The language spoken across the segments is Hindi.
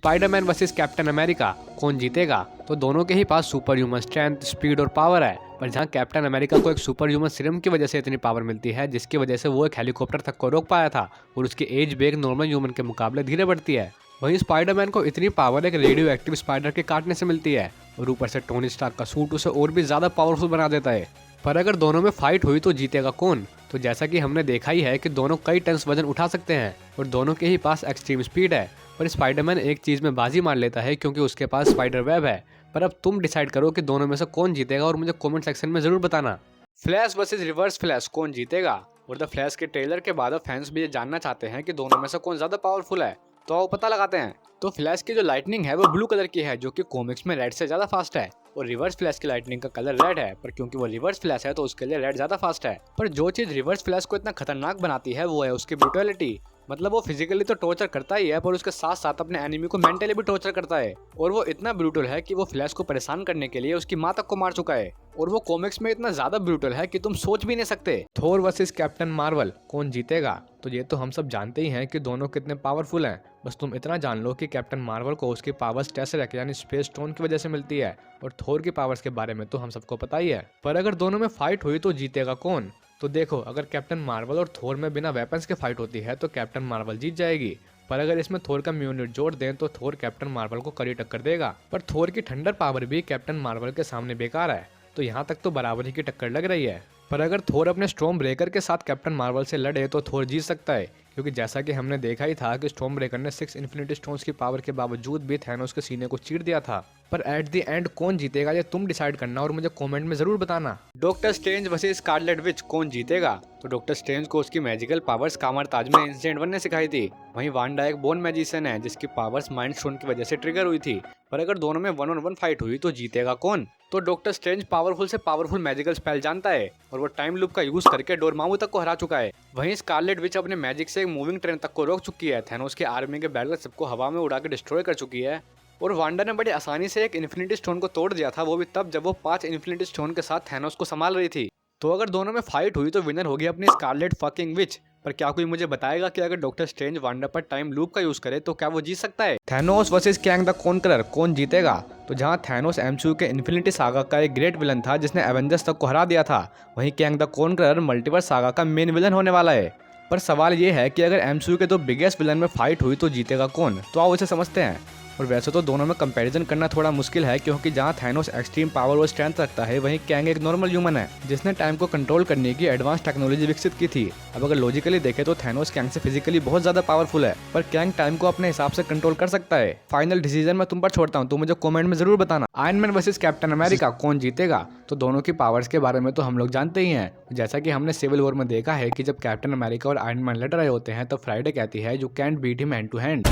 स्पाइडरमैन वर्सेस कैप्टन अमेरिका, कौन जीतेगा? तो दोनों के ही पास सुपर ह्यूमन स्ट्रेंथ, स्पीड और पावर है। पर जहां कैप्टन अमेरिका को एक सुपर ह्यूमन सीरम की वजह से इतनी पावर मिलती है जिसकी वजह से वो एक हेलीकॉप्टर तक को रोक पाया था और उसकी एज भी एक नॉर्मल ह्यूमन के मुकाबले धीरे बढ़ती है। वहीं स्पाइडरमैन को इतनी पावर एक रेडियो एक्टिव स्पाइडर के काटने से मिलती है और ऊपर से टोनी स्टार्क का सूट उसे और भी ज्यादा पावरफुल बना देता है। पर अगर दोनों में फाइट हुई तो जीतेगा कौन? तो जैसा कि हमने देखा ही है कि दोनों कई टन्स वजन उठा सकते हैं और दोनों के ही पास एक्सट्रीम स्पीड है। पर स्पाइडरमैन एक चीज में बाजी मार लेता है क्योंकि उसके पास स्पाइडर वेब है। पर अब तुम डिसाइड करो कि दोनों में से कौन जीतेगा और मुझे कमेंट सेक्शन में जरूर बताना। फ्लैश वर्सेस रिवर्स फ्लैश, कौन जीतेगा? और द फ्लैश के ट्रेलर के बाद फैंस भी ये जानना चाहते हैं कि दोनों में से कौन ज्यादा पावरफुल है। तो आओ पता लगाते हैं। तो फ्लैश की जो लाइटनिंग है वो ब्लू कलर की है जो कि कॉमिक्स में रेड से ज्यादा फास्ट है और रिवर्स फ्लैश की लाइटनिंग का कलर रेड है, पर क्योंकि वो रिवर्स फ्लैश है तो उसके लिए रेड ज्यादा फास्ट है। पर जो चीज रिवर्स फ्लैश को इतना खतरनाक बनाती है वो है उसकी ब्रूटैलिटी। मतलब वो फिजिकली तो टॉर्चर करता ही है पर उसके साथ साथ अपने एनिमी को मेंटली भी टॉर्चर करता है और वो इतना ब्रूटल है कि वो फ्लैश को परेशान करने के लिए उसकी माँ तक को मार चुका है और वो कॉमिक्स में इतना ज्यादा ब्रूटल है कि तुम सोच भी नहीं सकते। थोर वर्सेस कैप्टन मार्वल, कौन जीतेगा? तो ये तो हम सब जानते ही हैं कि दोनों कितने पावरफुल हैं। बस तुम इतना जान लो कि कैप्टन मार्वल को उसकी पावर्स टेसरेक्ट यानी स्पेस स्टोन की वजह से मिलती है और थोर की पावर्स के बारे में तो हम सबको पता ही है। पर अगर दोनों में फाइट हुई तो जीतेगा कौन? तो देखो, अगर कैप्टन मार्वल और थोर में बिना वेपन्स के फाइट होती है तो कैप्टन मार्वल जीत जाएगी। पर अगर इसमें थोर का म्यूनिट जोड़ दें तो थोर कैप्टन मार्वल को कड़ी टक्कर देगा। पर थोर की थंडर पावर भी कैप्टन मार्वल के सामने बेकार है, तो यहाँ तक तो बराबरी की टक्कर लग रही है। पर अगर थोर अपने स्टॉर्म ब्रेकर के साथ कैप्टन मार्वल से लड़े तो थोर जीत सकता है, क्योंकि जैसा कि हमने देखा ही था कि स्टॉर्म ब्रेकर ने 6 इन्फिनिटी स्टोन्स की पावर के बावजूद भी थैनोस के सीने को चीर दिया था। पर एट द एंड कौन जीतेगा ये तुम डिसाइड करना और मुझे कमेंट में जरूर बताना। Doctor strange versus Scarlet Witch, कौन जीतेगा? तो डॉक्टर स्ट्रेंज को उसकी मैजिकल पावर्स कामर ताज में इंसिडेंट 1 ने सिखाई थी। वहीं वांडा एक बोन मैजिशियन है जिसकी पावर्स माइंड स्टोन की वजह से ट्रिगर हुई थी। पर अगर दोनों में 1-on-1 फाइट हुई तो जीतेगा कौन? तो डॉक्टर स्ट्रेंज पावरफुल से पावरफुल मैजिकल स्पेल जानता है और वो टाइम लूप का यूज करके डोरमामू तक को हरा चुका है। वहीं स्कारलेट विच अपने मैजिक से एक मूविंग ट्रेन तक को रोक चुकी है, थैनोस की आर्मी के बैरल सबको हवा में उड़ा के डिस्ट्रॉय कर चुकी है और वांडा ने बड़ी आसानी से एक इन्फिनिटी स्टोन को तोड़ दिया था, वो भी तब जब वो 5 इन्फिनिटी स्टोन के साथ थैनोस को संभाल रही थी। तो अगर दोनों में फाइट हुई तो विनर होगी अपनी स्कारलेट फकिंग विच। पर क्या कोई मुझे बताएगा कि अगर डॉक्टर स्ट्रेंज वांडा पर टाइम लूप का यूज करे तो क्या वो जीत सकता है? Thanos versus Kang the conqueror, कौन जीतेगा? तो जहां थैनोस एमसीयू के इन्फिनिटी सागा का एक ग्रेट विलन था जिसने एवेंजर्स तक को हरा दिया था, वहीं Kang the conqueror multiverse saga का मेन विलन होने वाला है। पर सवाल ये है कि अगर एमसीयू के 2 बिगेस्ट विलन में फाइट हुई तो जीतेगा कौन? तो आओ इसे समझते हैं। और वैसे तो दोनों में कंपैरिजन करना थोड़ा मुश्किल है क्योंकि जहां थैनोस एक्सट्रीम पावर और स्ट्रेंथ रखता है वहीं कैंग एक नॉर्मल ह्यूमन है जिसने टाइम को कंट्रोल करने की एडवांस टेक्नोलॉजी विकसित की थी। अब अगर लॉजिकली देखें तो थैनोस कैंग से फिजिकली बहुत ज्यादा पावरफुल है, पर कैंग टाइम को अपने हिसाब से कंट्रोल कर सकता है। फाइनल डिसीजन मैं तुम पर छोड़ता हूँ, तो मुझे कमेंट में जरूर बताना। Iron man versus captain America, कौन जीतेगा? तो दोनों की पावर्स के बारे में तो हम लोग जानते ही हैं। जैसा कि हमने सिविल वॉर में देखा है कि जब कैप्टन अमेरिका और आयरन मैन लड़ रहे होते हैं तो फ्राइडे कहती है you can't beat him hand to hand.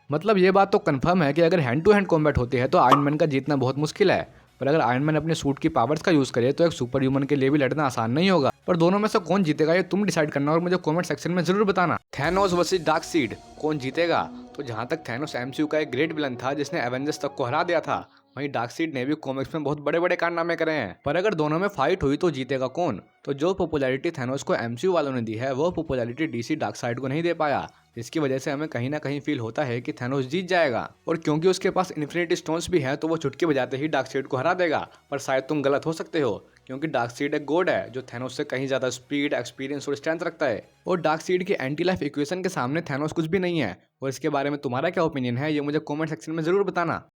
मतलब ये बात तो कंफर्म है कि अगर हैंड टू हैंड कॉम्बैट होती है तो आयरन मैन का जीतना बहुत मुश्किल है। पर अगर आयरन मैन अपने सूट की पावर्स का यूज करे तो एक सुपर ह्यूमन के लिए भी लड़ना आसान नहीं होगा। पर दोनों में से कौन जीतेगा ये तुम डिसाइड करना और मुझे कमेंट सेक्शन में जरूर बताना। थैनोस वर्सेस डार्कसीड, कौन जीतेगा? तो जहां तक थैनोस एमसीयू का एक ग्रेट विलन था जिसने एवेंजर्स तक को हरा दिया था, वहीं डार्कसीड ने भी कॉमिक्स में बहुत बड़े बड़े कारनामे करे हैं। पर अगर दोनों में फाइट हुई तो जीतेगा कौन? तो जो पॉपुलैरिटी थैनोस को एमसीयू वालों ने दी है वो पॉपुलैरिटी डीसी डार्कसाइड को नहीं दे पाया, जिसकी वजह से हमें कहीं ना कहीं फील होता है कि थैनोस जीत जाएगा। और क्योंकि उसके पास इन्फिनिटी स्टोन्स भी हैं तो वो चुटकी बजाते ही डार्कसाइड को हरा देगा। पर शायद तुम गलत हो सकते हो क्योंकि डार्कसाइड एक गॉड है जो थैनोस से कहीं ज्यादा स्पीड, एक्सपीरियंस और स्ट्रेंथ रखता है और डार्कसाइड की एंटी लाइफ इक्वेशन के सामने थैनोस कुछ भी नहीं है। और इसके बारे में तुम्हारा क्या ओपिनियन है ये मुझे कमेंट सेक्शन में जरूर बताना।